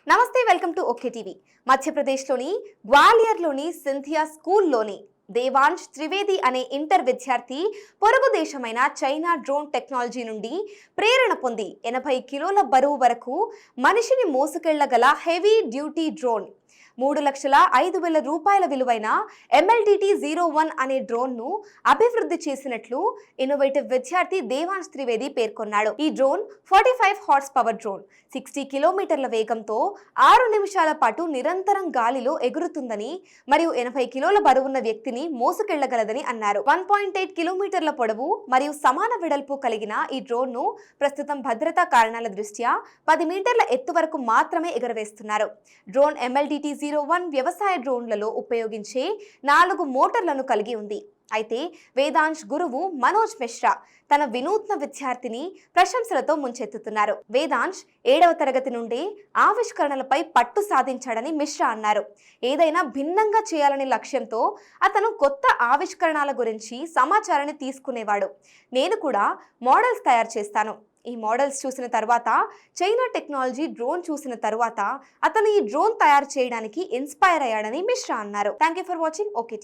నమస్తే, welcome to okay TV. మధ్యప్రదేశ్లోని గ్వాలియర్లోని Cynthia స్కూల్లోని దేవాంశ్ త్రివేది అనే ఇంటర్ విద్యార్థి పొరుగు దేశమైన చైనా డ్రోన్ టెక్నాలజీ నుండి ప్రేరణ పొంది 80 కిలోల బరువు వరకు మనిషిని మోసుకెళ్లగల హెవీ డ్యూటీ డ్రోన్ 3,05,000 రూపాయల విలువైన MLDT-01 అనే డ్రోన్ ను అభివృద్ధి చేసినట్లు ఇన్నోవేటివ్ విద్యార్థి దేవాంశ్ త్రివేది పేర్కొన్నాడు. ఈ డ్రోన్ 45 హార్స్ పవర్ డ్రోన్ 60 కిలోమీటర్ల వేగంతో 6 నిమిషాల పాటు నిరంతరం గాలిలో ఎగురుతుందని మరియు 80 కిలోల బరువున్న వ్యక్తిని మోసుకెళ్లగలదని అన్నారు. 1.8 కిలోమీటర్ల పొడవు మరియు సమాన వెడల్పు కలిగిన ఈ డ్రోన్ ను ప్రస్తుతం భద్రతా కారణాల దృష్ట్యా 10 మీటర్ల ఎత్తు వరకు మాత్రమే ఎగురవేస్తున్నారు. డ్రోన్ MLDT-01 వ్యవసాయ డ్రోన్లలో ఉపయోగించే 4 మోటార్లను కలిగి ఉంది. అయితే వేదాంశ్ గురువు మనోజ్ మిశ్రా తన వినూత్న విద్యార్థిని ప్రశంసలతో ముంచెత్తుతున్నారు. వేదాంశ్ 7వ తరగతి నుండే ఆవిష్కరణలపై పట్టు సాధించాడని మిశ్రా అన్నారు. ఏదైనా భిన్నంగా చేయాలనే లక్ష్యంతో అతను కొత్త ఆవిష్కరణల గురించి సమాచారాన్ని తీసుకునేవాడు. నేను కూడా మోడల్స్ తయారు చేస్తాను. ఈ మోడల్స్ చూసిన తర్వాత, చైనా టెక్నాలజీ డ్రోన్ చూసిన తర్వాత అతను ఈ డ్రోన్ తయారు చేయడానికి ఇన్స్పైర్ అయ్యాడని మిశ్రా అన్నారు. Thank you for watching okay TV.